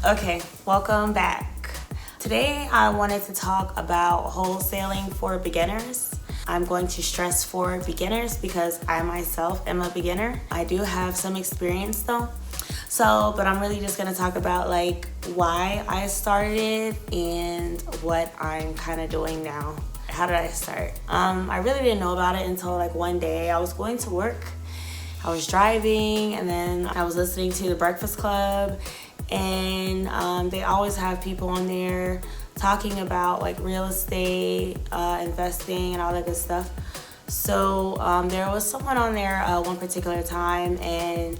Okay, welcome back. Today I wanted to talk about wholesaling for beginners. I'm going to stress for beginners because I myself am a beginner. I do have some experience though. But I'm really just gonna talk about like why I started and what I'm kind of doing now. How did I start? I really didn't know about it until like one day I was going to work. I was driving and then I was listening to the Breakfast Club, and they always have people on there talking about like real estate, investing and all that good stuff. So there was someone on there one particular time, and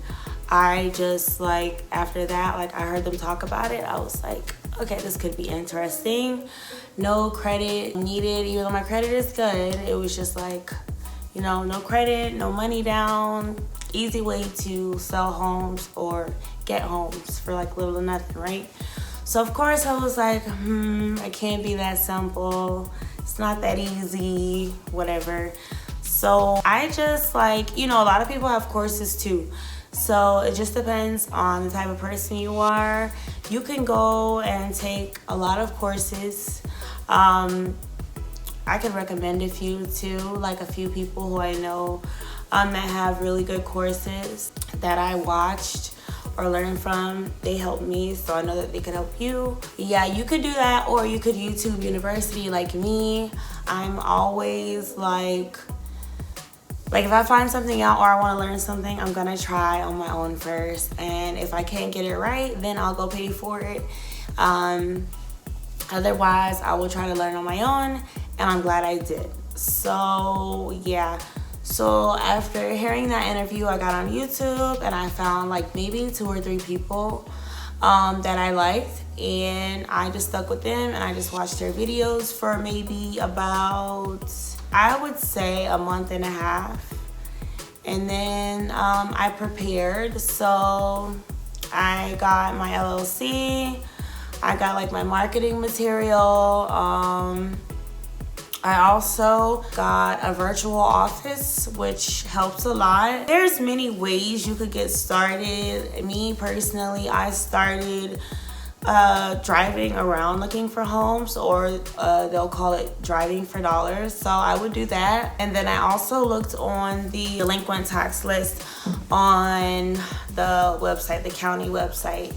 I just like after that, like I heard them talk about it. I was like, okay, this could be interesting. No credit needed, even though my credit is good. It was just like, you know, no credit, no money down, easy way to sell homes or get homes for like little to nothing, right? So of course I was like, it can't be that simple. It's not that easy, whatever. So I just like, you know, a lot of people have courses too. So it just depends on the type of person you are. You can go and take a lot of courses. I could recommend a few too, like a few people who I know that have really good courses that I watched or learned from. They helped me, so I know that they could help you. Yeah, you could do that, or you could YouTube University like me. I'm always like if I find something out or I want to learn something, I'm gonna try on my own first, and if I can't get it right, then I'll go pay for it. Otherwise, I will try to learn on my own, and I'm glad I did. So yeah, so after hearing that interview, I got on YouTube and I found like maybe 2 or 3 people that I liked, and I just stuck with them and I just watched their videos for maybe about, I would say, a month and a half. And then I prepared. So I got my LLC, I got like my marketing material. I also got a virtual office, which helps a lot. There's many ways you could get started. Me personally, I started driving around looking for homes, or they'll call it driving for dollars. So I would do that. And then I also looked on the delinquent tax list on the website, the county website.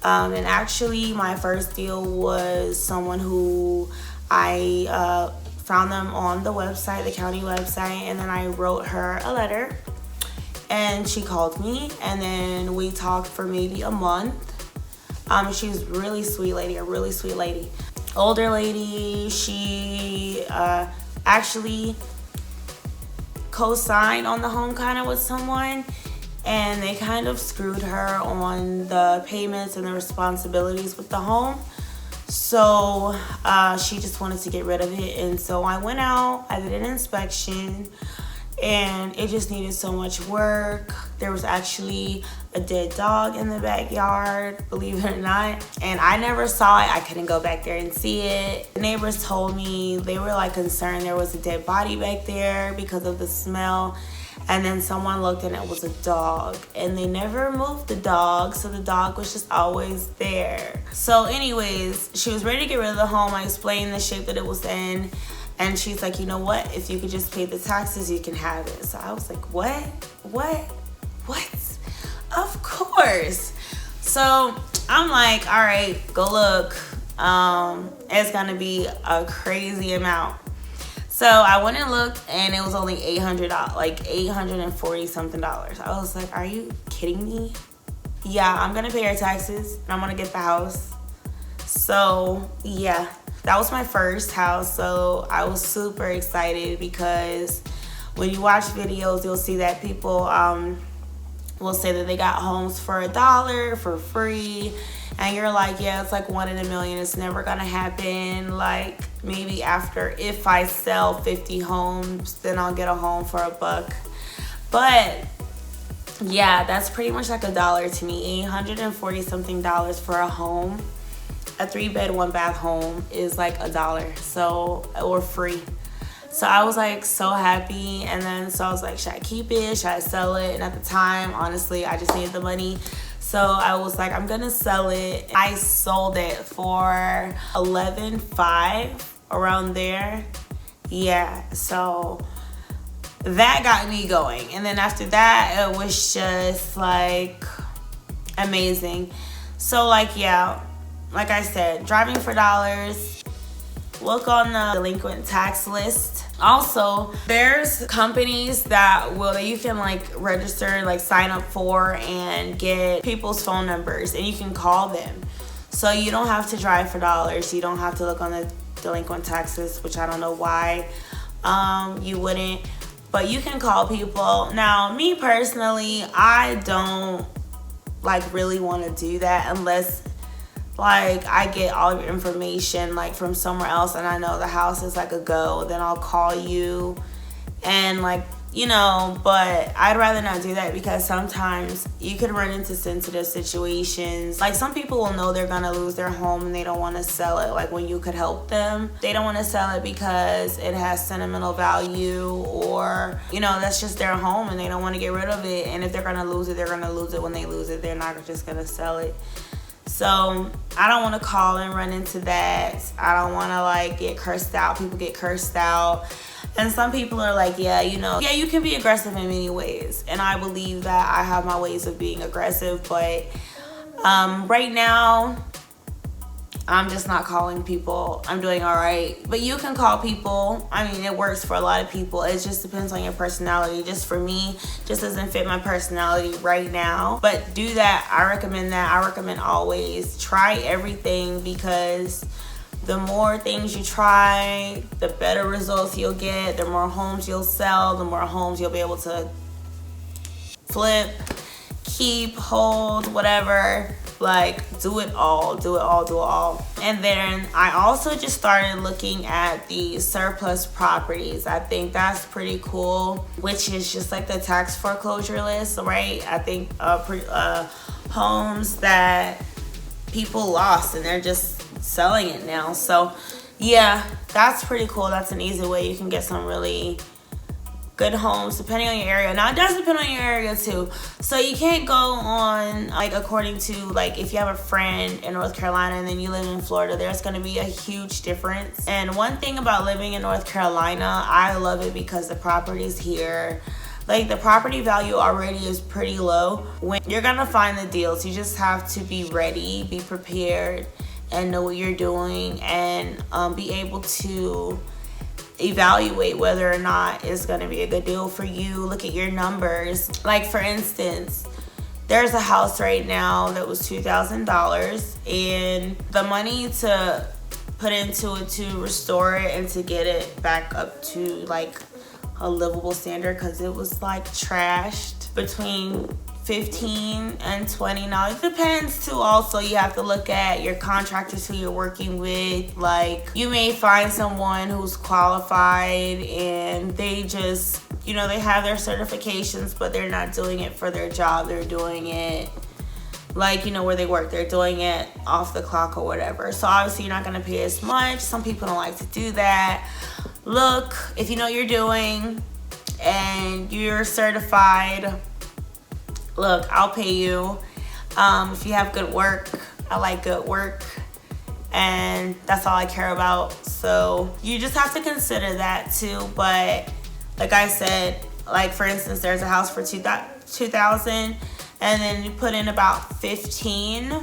And actually my first deal was someone who I found them on the website, the county website, and then I wrote her a letter and she called me, and then we talked for maybe a month. She's a really sweet lady, older lady. She actually co-signed on the home kind of with someone, and they kind of screwed her on the payments and the responsibilities with the home. So she just wanted to get rid of it, and so I went out, I did an inspection, and it just needed so much work. There was actually a dead dog in the backyard, believe it or not, and I never saw it. I couldn't go back there and see it. The neighbors told me they were like concerned there was a dead body back there because of the smell, and then someone looked and it was a dog, and they never moved the dog, so the dog was just always there. So anyways, she was ready to get rid of the home. I explained the shape that it was in, and she's like, you know what, if you could just pay the taxes, you can have it. So I was like, what? Of course. So I'm like, all right, go look. It's gonna be a crazy amount. So I went and looked, and it was only $800, like $840 something. I was like, are you kidding me? Yeah, I'm gonna pay her taxes and I'm gonna get the house. So yeah, that was my first house. So I was super excited because when you watch videos, you'll see that people will say that they got homes for $1 for free, and you're like, yeah, it's like 1 in a million. It's never gonna happen. Like maybe after, if I sell 50 homes, then I'll get a home for $1. But yeah, that's pretty much like $1 to me. $840 something for a home. A 3-bed, 1-bath home is like $1, so, or free. So I was like so happy, and then so I was like, should I keep it? Should I sell it? And at the time, honestly, I just needed the money. So So I was like, I'm gonna sell it. I sold it for $11,500, around there. Yeah, so that got me going. And then after that, it was just like amazing. So like, yeah, like I said, driving for dollars. Look on the delinquent tax list. Also, there's companies that you can like register, like sign up for and get people's phone numbers, and you can call them. So you don't have to drive for dollars. You don't have to look on the delinquent taxes, which I don't know why you wouldn't. But you can call people. Now, me personally, I don't like really want to do that unless like I get all your information like from somewhere else and I know the house is like a go. Then I'll call you and like, you know, but I'd rather not do that because sometimes you could run into sensitive situations. Like some people will know they're gonna lose their home and they don't want to sell it. Like when you could help them, they don't want to sell it because it has sentimental value, or you know, that's just their home and they don't want to get rid of it. And if they're gonna lose it, they're gonna lose it when they lose it. They're not just gonna sell it. So I don't want to call and run into that. I don't want to like get cursed out. People get cursed out. And some people are like, yeah, you know, yeah, you can be aggressive in many ways. And I believe that I have my ways of being aggressive. But right now, I'm just not calling people. I'm doing all right. But you can call people. I mean, it works for a lot of people. It just depends on your personality. Just for me, just doesn't fit my personality right now. But do that. I recommend that. I recommend always try everything, because the more things you try, the better results you'll get. The more homes you'll sell, the more homes you'll be able to flip, keep, hold, whatever. Like do it all. And then I also just started looking at the surplus properties. I think that's pretty cool, which is just like the tax foreclosure list, right? I think homes that people lost and they're just selling it now. So yeah, that's pretty cool. That's an easy way you can get some really good homes depending on your area. Now it does depend on your area too, so you can't go on like according to like if you have a friend in North Carolina and then you live in Florida, there's going to be a huge difference. And one thing about living in North Carolina, I love it because the properties here, like the property value already is pretty low. When you're gonna find the deals, you just have to be ready, be prepared, and know what you're doing, and be able to evaluate whether or not it's going to be a good deal for you. Look at your numbers. Like for instance, there's a house right now that was $2,000, and the money to put into it to restore it and to get it back up to like a livable standard, because it was like trashed, between $15,000 and $20,000. Now it depends too. Also, you have to look at your contractors who you're working with. Like you may find someone who's qualified and they just, you know, they have their certifications, but they're not doing it for their job. They're doing it like, you know, where they work, they're doing it off the clock or whatever. So obviously you're not going to pay as much. Some people don't like to do that. Look, if you know what you're doing and you're certified, look, I'll pay you. If you have good work, I like good work, and that's all I care about. So you just have to consider that too. But like I said, like for instance, there's a house for $2,000, and then you put in about 15,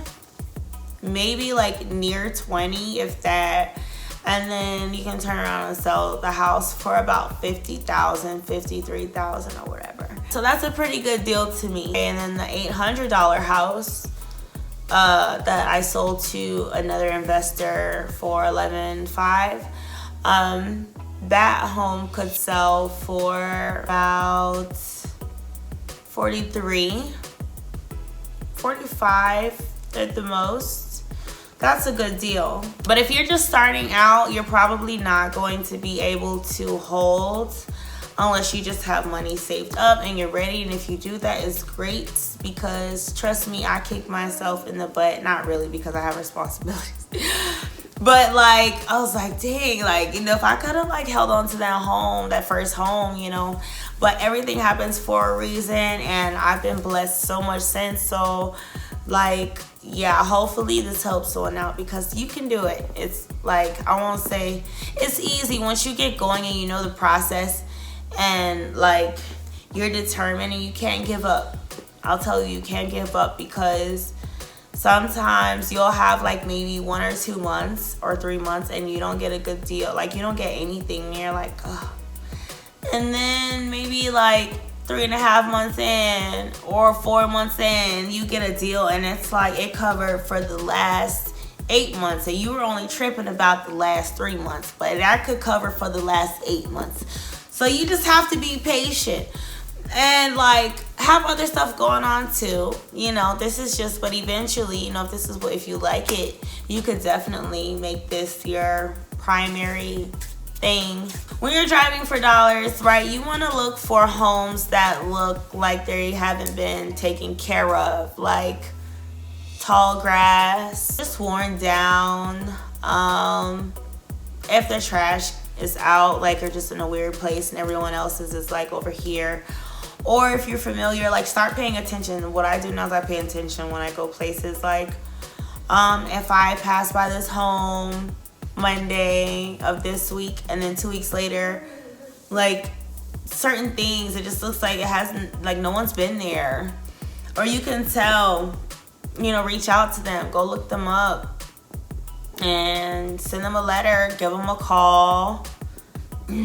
maybe like near 20, if that. And then you can turn around and sell the house for about $50,000, $53,000 or whatever. So that's a pretty good deal to me. And then the $800 house that I sold to another investor for $11,500, that home could sell for about $43,000, $45,000 at the most. That's a good deal. But if you're just starting out, you're probably not going to be able to hold unless you just have money saved up and you're ready. And if you do that, it's great, because trust me, I kick myself in the butt. Not really, because I have responsibilities. But like, I was like, dang, like, you know, if I could have like held on to that home, that first home, you know, but everything happens for a reason, and I've been blessed so much since. So Like, yeah, hopefully this helps someone out because you can do it. It's like, I won't say it's easy once you get going and you know the process and like you're determined and you can't give up. I'll tell you can't give up because sometimes you'll have like maybe 1 or 2 months or 3 months and you don't get a good deal. Like you don't get anything and you're like, ugh. And then maybe like 3.5 months in or 4 months in, you get a deal and it's like it covered for the last 8 months and you were only tripping about the last 3 months, but that could cover for the last 8 months. So you just have to be patient and like have other stuff going on too. You know, this is just, but eventually, you know, if you like it, you could definitely make this your primary thing. When you're driving for dollars, right, you want to look for homes that look like they haven't been taken care of, like tall grass, just worn down, if the trash is out, like you're just in a weird place and everyone else's is like over here. Or if you're familiar, like start paying attention. What I do now is I pay attention when I go places. Like if I pass by this home Monday of this week and then 2 weeks later, like certain things, it just looks like it hasn't, like no one's been there. Or you can tell, you know, reach out to them, go look them up and send them a letter, give them a call.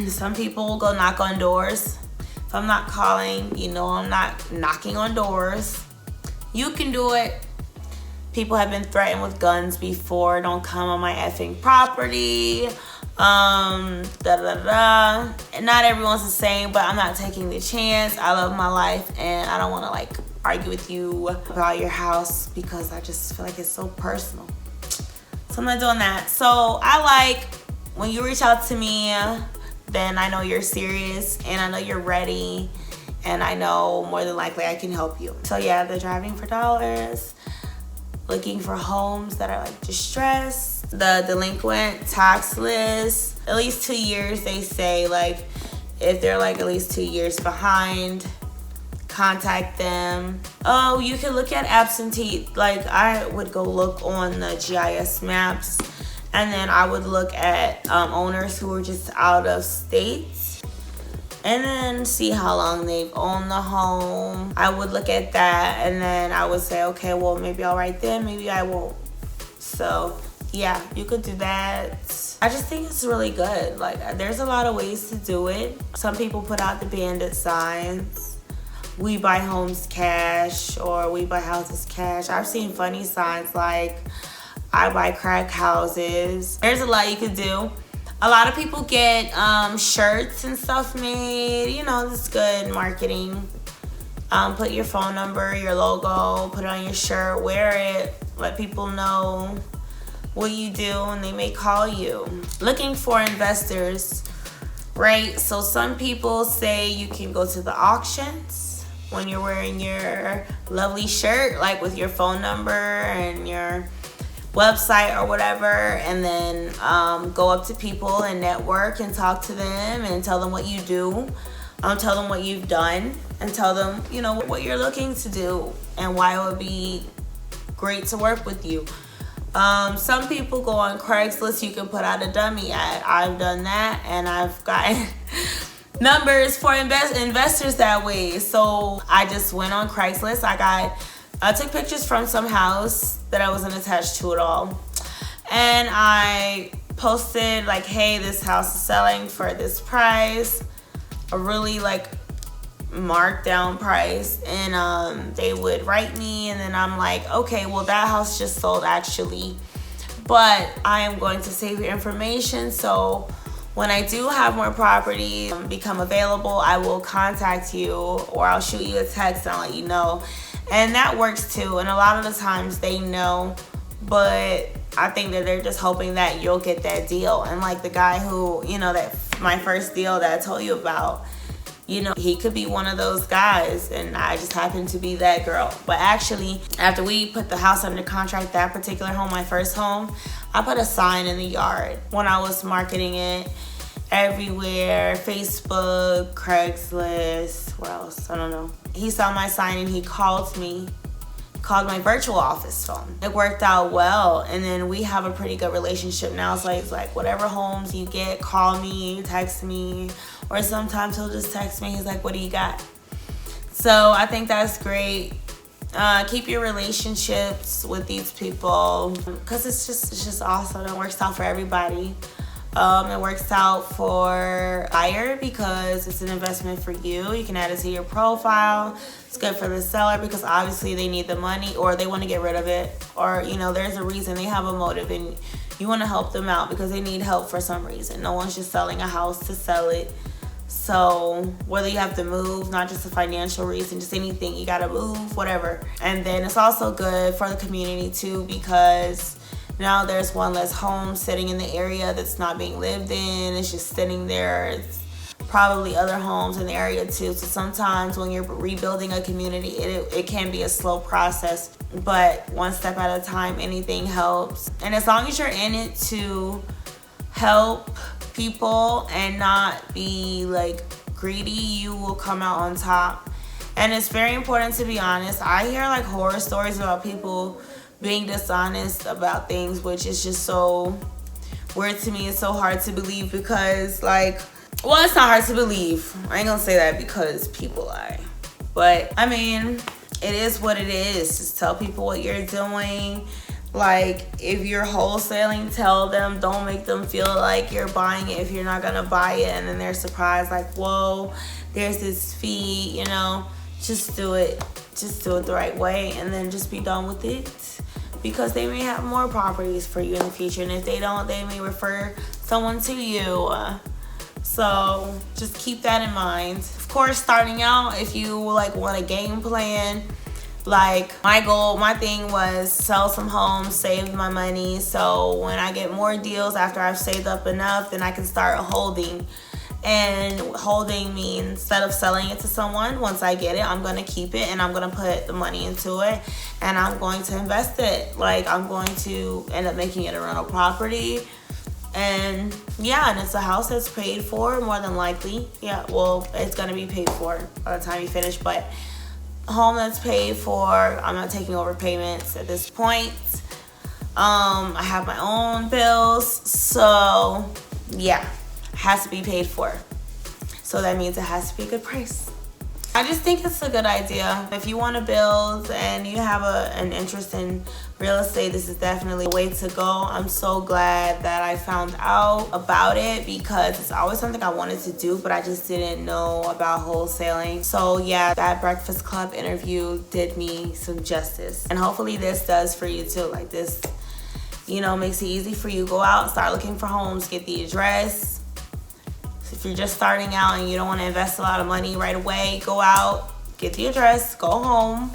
Some people will go knock on doors. If I'm not calling, you know, I'm not knocking on doors. You can do it. People have been threatened with guns before. Don't come on my effing property. And not everyone's the same, but I'm not taking the chance. I love my life and I don't want to like argue with you about your house because I just feel like it's so personal. So I'm not doing that. So I like when you reach out to me, then I know you're serious and I know you're ready and I know more than likely I can help you. So yeah, the driving for dollars, looking for homes that are like distressed, the delinquent, taxless, at least 2 years they say. Like if they're like at least 2 years behind, contact them. Oh, you can look at absentee. Like I would go look on the GIS maps and then I would look at owners who were just out of state and then see how long they've owned the home. I would look at that and then I would say, okay, well, maybe I'll write them, maybe I won't. So yeah, you could do that. I just think it's really good. Like there's a lot of ways to do it. Some people put out the bandit signs. We buy homes cash or we buy houses cash. I've seen funny signs like I buy crack houses. There's a lot you could do. A lot of people get shirts and stuff made. You know, it's good marketing. Put your phone number, your logo, put it on your shirt, wear it, let people know what you do and they may call you. Looking for investors, right? So some people say you can go to the auctions when you're wearing your lovely shirt, like with your phone number and your website or whatever, and then go up to people and network and talk to them and tell them what you do, tell them what you've done, and tell them, you know, what you're looking to do and why it would be great to work with you. Some people go on Craigslist. You can put out a dummy ad. I've done that and I've gotten numbers for investors that way. So I just went on Craigslist. I took pictures from some house that I wasn't attached to at all. And I posted like, hey, this house is selling for this price, a really like marked down price. And they would write me and then I'm like, okay, well that house just sold actually, but I am going to save your information. So when I do have more property become available, I will contact you or I'll shoot you a text and I'll let you know. And that works too. And a lot of the times they know, but I think that they're just hoping that you'll get that deal. And like the guy who, you know, that my first deal that I told you about, you know, he could be one of those guys and I just happened to be that girl. But actually, after we put the house under contract, that particular home, my first home, I put a sign in the yard when I was marketing it everywhere, Facebook, Craigslist, where else? I don't know. He saw my sign and he called me called my virtual office phone. It worked out well, and then we have a pretty good relationship now. So it's like, whatever homes you get, call me, text me, or sometimes he'll just text me. He's like, what do you got? So I think that's great. Keep your relationships with these people, because it's just awesome. It works out for everybody. It works out for buyer because it's an investment for you. You can add it to your profile. It's good for the seller because obviously they need the money, or they want to get rid of it, or there's a reason, they have a motive, and you want to help them out because they need help for some reason. No one's just selling a house to sell it. So whether you have to move, not just a financial reason, just anything, you gotta move, whatever. And then it's also good for the community too, because now there's one less home sitting in the area that's not being lived in. It's just sitting there. It's probably other homes in the area too. So sometimes when you're rebuilding a community, it can be a slow process, but one step at a time, anything helps. And as long as you're in it to help people and not be like greedy, you will come out on top. And it's very important to be honest. I hear like horror stories about people being dishonest about things, which is just so weird to me. It's so hard to believe because it's not hard to believe. I ain't gonna say that because people lie, but I mean, it is what it is. Just tell people what you're doing. Like, if you're wholesaling, tell them. Don't make them feel like you're buying it if you're not gonna buy it, and then they're surprised like, whoa, there's this fee. Just do it the right way, and then just be done with it, because they may have more properties for you in the future, and if they don't, they may refer someone to you. So just keep that in mind. Of course, starting out, if you want a game plan, my thing was sell some homes, save my money, so when I get more deals after I've saved up enough, then I can start holding. And holding means instead of selling it to someone, once I get it, I'm going to keep it and I'm going to put the money into it and I'm going to invest it. I'm going to end up making it a rental property. And it's a house that's paid for, more than likely. Yeah, well, it's going to be paid for by the time you finish, but a home that's paid for. I'm not taking over payments at this point. I have my own bills, so yeah. Has to be paid for, so that means it has to be a good price. I just think it's a good idea. If you want to build and you have an interest in real estate, this is definitely a way to go. I'm so glad that I found out about it, because it's always something I wanted to do, but I just didn't know about wholesaling. So yeah, that Breakfast Club interview did me some justice, and hopefully this does for you too. This makes it easy for you. Go out, start looking for homes, get the address. If you're just starting out and you don't want to invest a lot of money right away, go out, get the address, go home,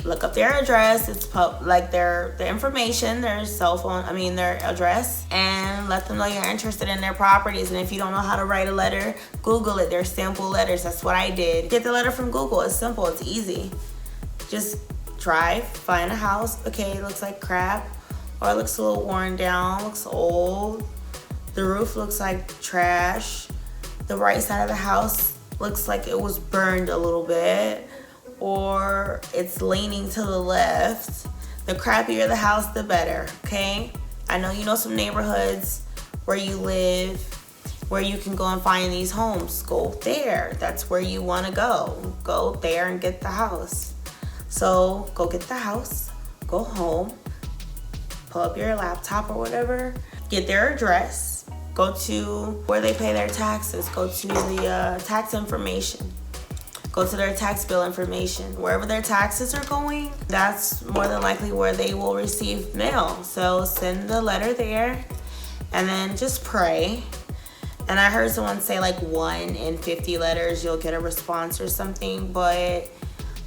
look up their address. It's their information, their cell phone, their address, and let them know you're interested in their properties. And if you don't know how to write a letter, Google it. There's sample letters. That's what I did. Get the letter from Google. It's simple. It's easy. Just drive, find a house. Okay, it looks like crap, or it looks a little worn down, looks old. The roof looks like trash. The right side of the house looks like it was burned a little bit, or it's leaning to the left. The crappier the house, the better, okay? I know you know some neighborhoods where you live where you can go and find these homes. Go there. That's where you want to go. Go there and get the house. So go get the house, go home, pull up your laptop or whatever, get their address, go to where they pay their taxes, go to the tax information, go to their tax bill information. Wherever their taxes are going, that's more than likely where they will receive mail. So send the letter there and then just pray. And I heard someone say 1 in 50 letters you'll get a response or something, but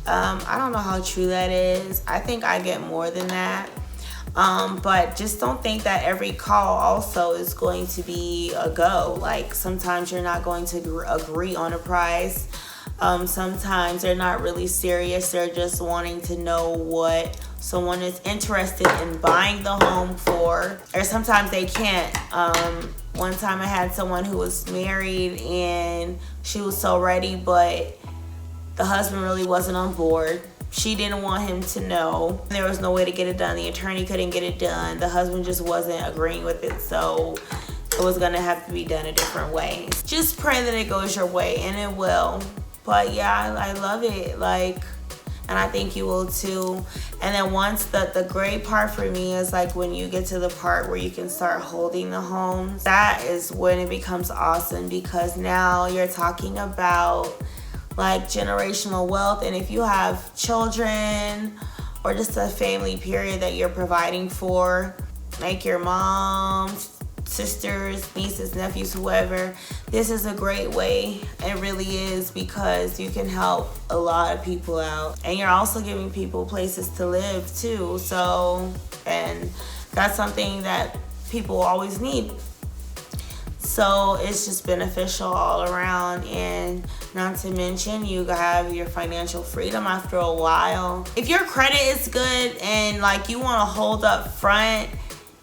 I don't know how true that is. I think I get more than that. But just don't think that every call also is going to be a go. Sometimes you're not going to agree on a price. Sometimes they're not really serious. They're just wanting to know what someone is interested in buying the home for. Or sometimes they can't. One time I had someone who was married and she was so ready, but the husband really wasn't on board. She didn't want him to know. There was no way to get it done. The attorney couldn't get it done. The husband just wasn't agreeing with it. So it was gonna have to be done a different way. Just pray that it goes your way, and it will. But yeah, I love it. Like, and I think you will too. And then once the great part for me is like when you get to the part where you can start holding the homes, that is when it becomes awesome, because now you're talking about like generational wealth. And if you have children or just a family period that you're providing for, like your mom, sisters, nieces, nephews, whoever, this is a great way. It really is, because you can help a lot of people out, and you're also giving people places to live too. So, and that's something that people always need. So it's just beneficial all around. And not to mention, you have your financial freedom after a while. If your credit is good and like you want to hold up front,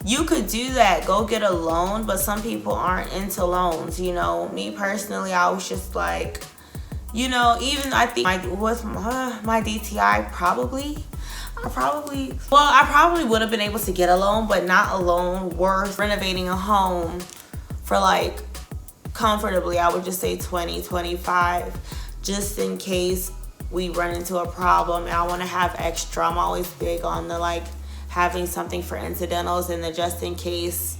you could do that. Go get a loan. But some people aren't into loans. You know, me personally, I was just like, you know, even I think with my DTI, I probably would have been able to get a loan, but not a loan worth renovating a home for like comfortably. I would just say 20, 25, just in case we run into a problem. And I want to have extra. I'm always big on the like having something for incidentals and the just in case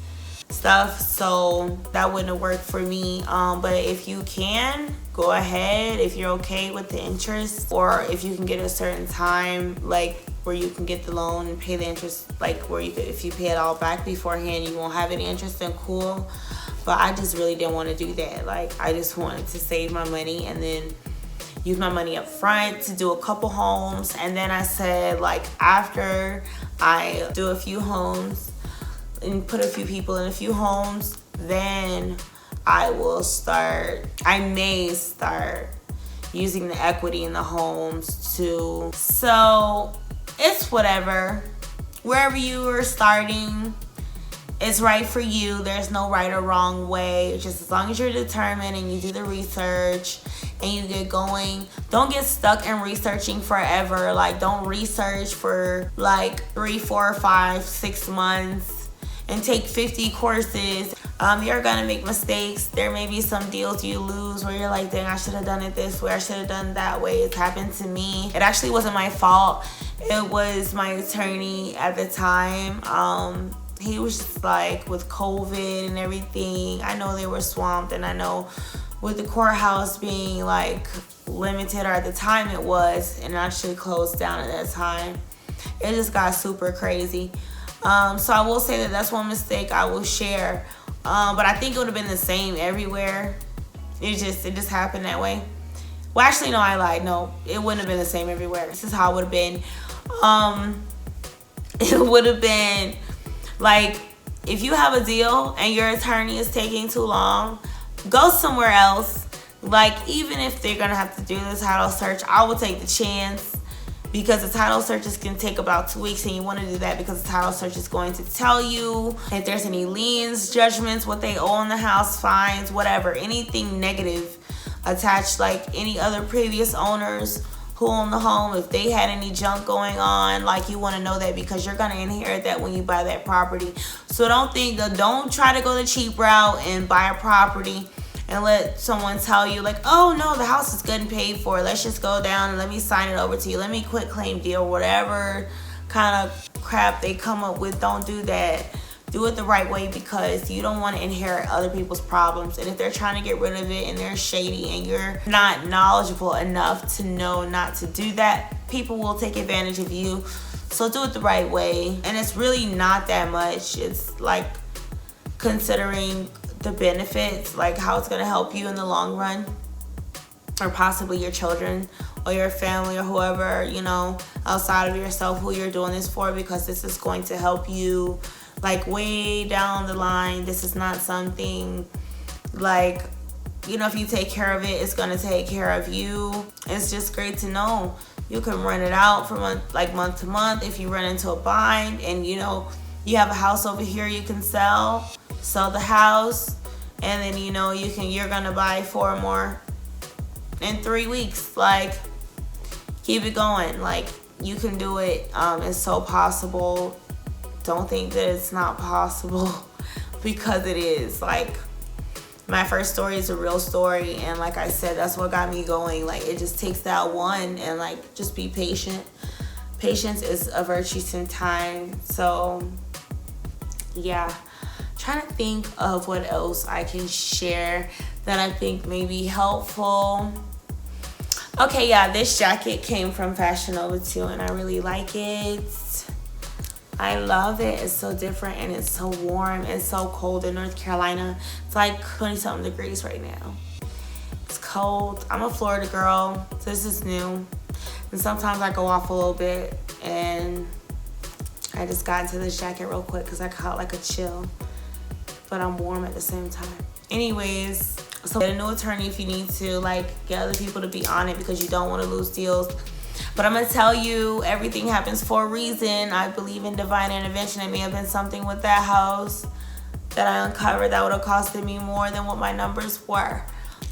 stuff. So that wouldn't work for me. But if you can, go ahead if you're okay with the interest, or if you can get a certain time like where you can get the loan and pay the interest, like where you could, if you pay it all back beforehand, you won't have any interest, then cool. But I just really didn't want to do that. Like, I just wanted to save my money and then use my money up front to do a couple homes. And then I said, like, after I do a few homes and put a few people in a few homes, then I may start using the equity in the homes too. So it's whatever. Wherever you are starting, it's right for you. There's no right or wrong way. Just as long as you're determined and you do the research and you get going. Don't get stuck in researching forever. Like, don't research for like 3, 4, 5, 6 months and take 50 courses. You're gonna make mistakes. There may be some deals you lose where you're like, dang, I should have done it this way, I should have done that way. It's happened to me. It actually wasn't my fault. It was my attorney at the time. He was just like, with COVID and everything, I know they were swamped, and I know with the courthouse being like limited, or at the time it was, and actually closed down at that time, it just got super crazy. So I will say that that's one mistake I will share. But I think it would have been the same everywhere. It just happened that way. Well, actually, no, I lied. No, it wouldn't have been the same everywhere. This is how it would have been. It would have been like, if you have a deal and your attorney is taking too long, go somewhere else. Like, even if they're gonna have to do the title search, I will take the chance, because the title searches can take about 2 weeks, and you want to do that because the title search is going to tell you if there's any liens, judgments, what they owe on the house, fines, whatever, anything negative attached, like any other previous owners who own the home, if they had any junk going on, like, you want to know that, because you're going to inherit that when you buy that property. So don't try to go the cheap route and buy a property and let someone tell you like, oh no, the house is good and paid for, let's just go down and let me sign it over to you, let me quit claim deal, whatever kind of crap they come up with. Don't do that. Do it the right way, because you don't want to inherit other people's problems. And if they're trying to get rid of it and they're shady and you're not knowledgeable enough to know not to do that, people will take advantage of you. So do it the right way. And it's really not that much. It's like, considering the benefits, like how it's going to help you in the long run, or possibly your children or your family or whoever, you know, outside of yourself, who you're doing this for, because this is going to help you like way down the line. This is not something like, you know, if you take care of it, it's going to take care of you. It's just great to know you can rent it out from month to month. If you run into a bind and, you know, you have a house over here you can sell the house, and then, you know, you're going to buy 4 more in 3 weeks. Like, keep it going. Like, You can do it. It's so possible. Don't think that it's not possible because it is. Like, my first story is a real story, and like I said, that's what got me going. Like, it just takes that one, and like, just be patient. Patience is a virtue in time. So yeah, trying to think of what else I can share that I think may be helpful. Okay, yeah, this jacket came from Fashion Nova too, and I really like it. I love it. It's so different, and it's so warm. It's so cold in North Carolina. It's like 20-something degrees right now. It's cold. I'm a Florida girl, so this is new. And sometimes I go off a little bit, and I just got into this jacket real quick because I caught like a chill, but I'm warm at the same time. Anyways, so get a new attorney if you need to, like, get other people to be on it because you don't want to lose deals. But I'm going to tell you, everything happens for a reason. I believe in divine intervention. It may have been something with that house that I uncovered that would have costed me more than what my numbers were.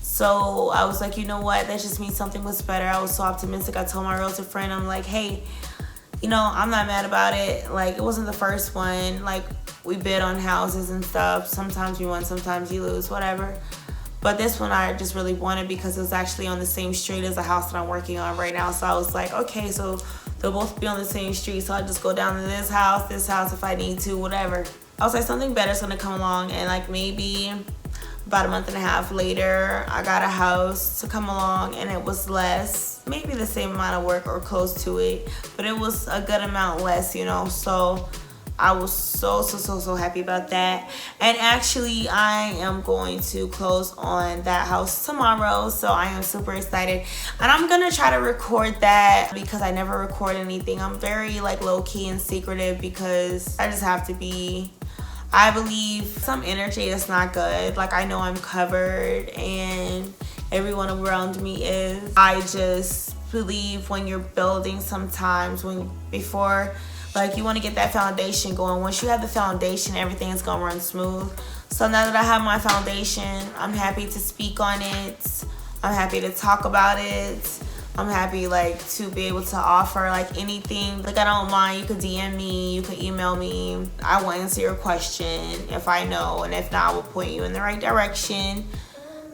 So I was like, you know what? That just means something was better. I was so optimistic. I told my realtor friend, I'm like, hey, you know, I'm not mad about it. Like, it wasn't the first one. Like, we bid on houses and stuff. Sometimes you win, sometimes you lose, whatever. But this one I just really wanted because it was actually on the same street as the house that I'm working on right now. So I was like, okay, so they'll both be on the same street. So I'll just go down to this house if I need to, whatever. I was like, something better is going to come along. And like maybe about a month and a half later, I got a house to come along, and it was less, maybe the same amount of work or close to it, but it was a good amount less, you know. So I was so happy about that. And actually, I am going to close on that house tomorrow, so I am super excited. And I'm gonna try to record that because I never record anything. I'm very like low-key and secretive because I just have to be. I believe some energy is not good. Like, I know I'm covered and everyone around me is. I just believe when you're building, sometimes before, like, you want to get that foundation going. Once you have the foundation, everything is gonna run smooth. So now that I have my foundation, I'm happy to speak on it. I'm happy to talk about it. I'm happy like to be able to offer like anything. Like, I don't mind. You could DM me, you could email me. I will answer your question if I know, and if not, I will point you in the right direction.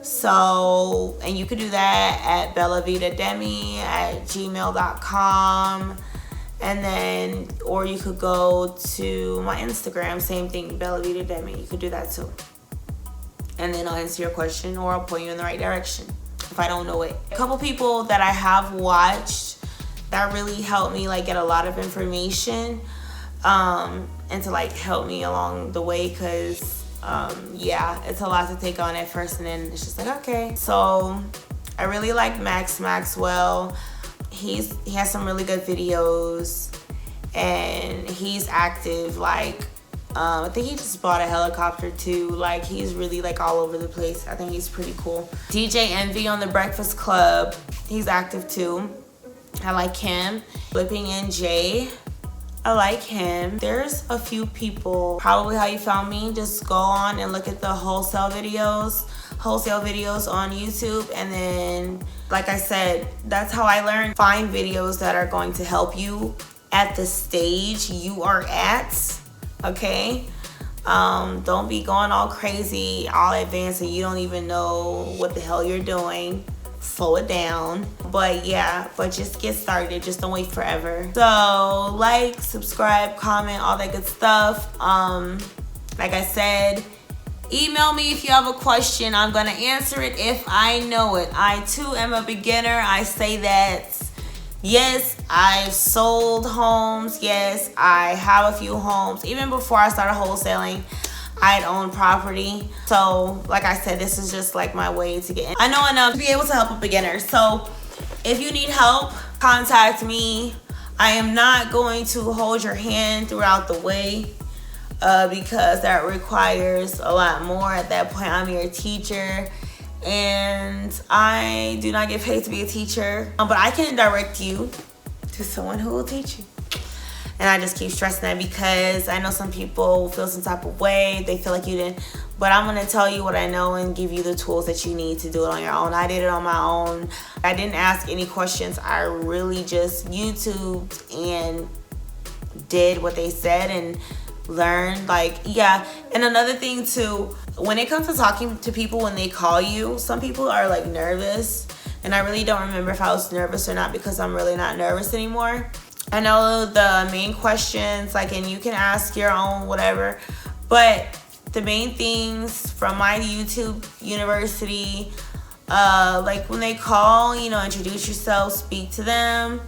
So, and you could do that at bellavitademi@gmail.com. And then, or you could go to my Instagram, same thing, bellavitademi. You could do that too. And then I'll answer your question, or I'll point you in the right direction if I don't know it. A couple people that I have watched that really helped me like get a lot of information, and to like help me along the way, because yeah, it's a lot to take on at first, and then it's just like, okay. So I really like Maxwell. He has some really good videos, and he's active. Like, I think he just bought a helicopter too. Like, he's really like all over the place. I think he's pretty cool. DJ Envy on the Breakfast Club, he's active too. I like him. Flipping NJ, I like him. There's a few people. Probably how you found me. Just go on and look at the wholesale videos on YouTube, and then, like I said, that's how I learned. Find videos that are going to help you at the stage you are at. Okay, don't be going all crazy, all advanced, and you don't even know what the hell you're doing. Slow it down. But yeah, but just get started. Just don't wait forever. So like, subscribe, comment, all that good stuff. Like I said, email me if you have a question. I'm gonna answer it if I know it. I too am a beginner. I say that. Yes, I've sold homes. Yes, I have a few homes. Even before I started wholesaling, I'd owned property. So, like I said, this is just like my way to get in. I know enough to be able to help a beginner. So, if you need help, contact me. I am not going to hold your hand throughout the way, because that requires a lot more. At that point, I'm your teacher, and I do not get paid to be a teacher, but I can direct you to someone who will teach you. And I just keep stressing that because I know some people feel some type of way. They feel like you didn't But I'm going to tell you what I know and give you the tools that you need to do it on your own. I did it on my own. I didn't ask any questions. I really just YouTubed and did what they said and learned. Like, yeah. And another thing too, when it comes to talking to people when they call you, some people are like nervous. And I really don't remember if I was nervous or not, because I'm really not nervous anymore. I know the main questions, like, and you can ask your own whatever, but the main things from my YouTube university, like when they call, you know, introduce yourself, speak to them,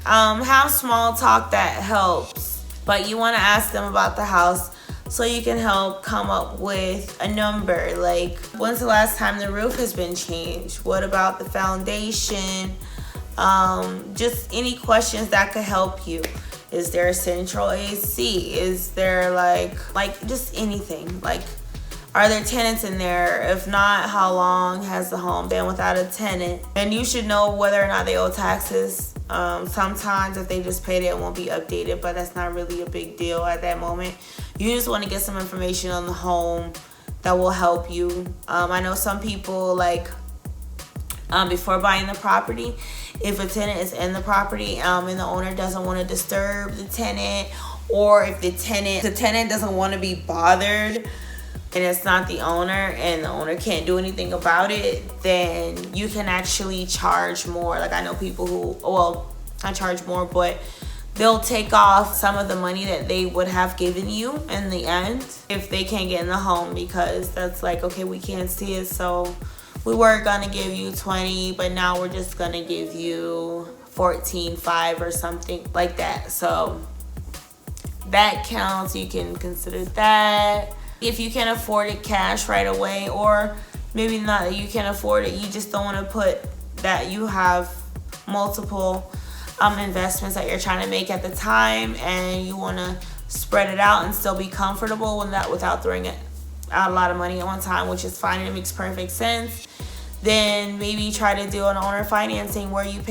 have small talk that helps. But you want to ask them about the house so you can help come up with a number. Like, when's the last time the roof has been changed? What about the foundation? Just any questions that could help you. Is there a central AC? Is there like just anything? Like, are there tenants in there? If not, how long has the home been without a tenant? And you should know whether or not they owe taxes. Sometimes if they just paid it, it won't be updated, but that's not really a big deal at that moment. You just want to get some information on the home that will help you. I know some people, like, before buying the property, if a tenant is in the property and the owner doesn't want to disturb the tenant, or if the tenant doesn't want to be bothered and it's not the owner and the owner can't do anything about it, then you can actually charge more. Like, I know people who, well, not charge more, but they'll take off some of the money that they would have given you in the end if they can't get in the home, because that's like, okay, we can't see it, so we were gonna give you 20, but now we're just gonna give you 14.5 or something like that. So that counts. You can consider that. If you can afford it cash right away, or maybe not that you can afford it, you just don't want to put that you have multiple investments that you're trying to make at the time, and you want to spread it out and still be comfortable with that without throwing it out a lot of money at one time, which is fine and it makes perfect sense. Then maybe try to do an owner financing where you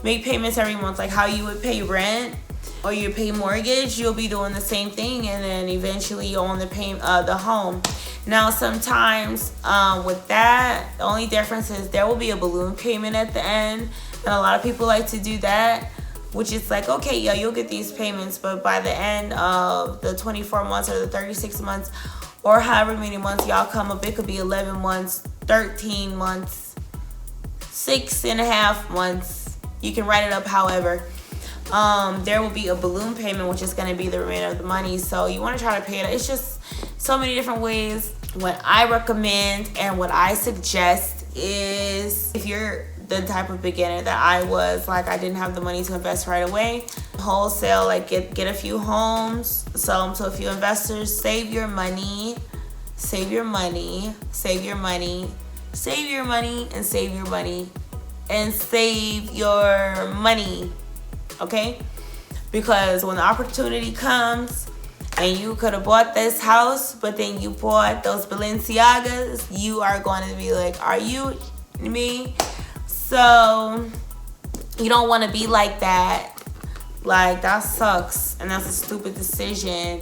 make payments every month, like how you would pay rent or you pay mortgage. You'll be doing the same thing, and then eventually you own the home. Now sometimes with that, the only difference is there will be a balloon payment at the end, and a lot of people like to do that, which is like, okay, yeah, you'll get these payments, but by the end of the 24 months or the 36 months or however many months y'all come up, it could be 11 months, 13 months, 6.5 months. You can write it up however. There will be a balloon payment, which is going to be the remainder of the money. So you want to try to pay it. It's just so many different ways. What I recommend and what I suggest is, if you're the type of beginner that I was, like I didn't have the money to invest right away, wholesale, like get a few homes, sell them to a few investors, save your money, save your money, save your money, save your money, and save your money, and save your money, okay? Because when the opportunity comes and you could have bought this house, but then you bought those Balenciagas, you are going to be like, are you me? So you don't want to be like that. Like, that sucks, and that's a stupid decision.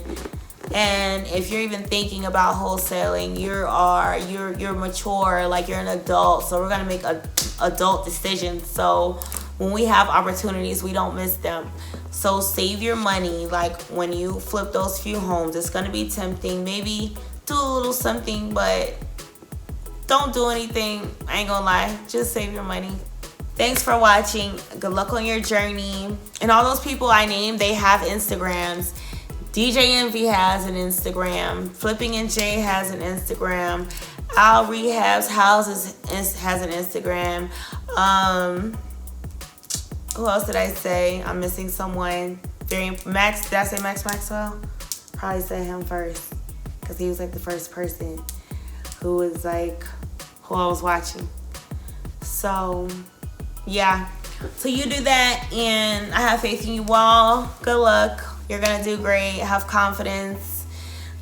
And if you're even thinking about wholesaling, you're mature, like you're an adult. So we're gonna make adult decisions. So when we have opportunities, we don't miss them. So save your money. Like, when you flip those few homes, it's gonna be tempting. Maybe do a little something, but don't do anything. I ain't gonna lie. Just save your money. Thanks for watching. Good luck on your journey. And all those people I named, they have Instagrams. DJ Envy has an Instagram. Flipping and Jay has an Instagram. Al Rehab's Houses has an Instagram. Who else did I say? I'm missing someone. Max, did I say Max Maxwell? Probably say him first, because he was like the first person who was like, who I was watching. So yeah, so you do that, and I have faith in you all. Good luck. You're gonna do great. Have confidence,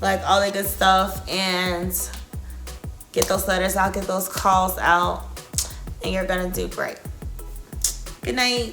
like all that good stuff, and get those letters out, get those calls out, and you're gonna do great. Good night.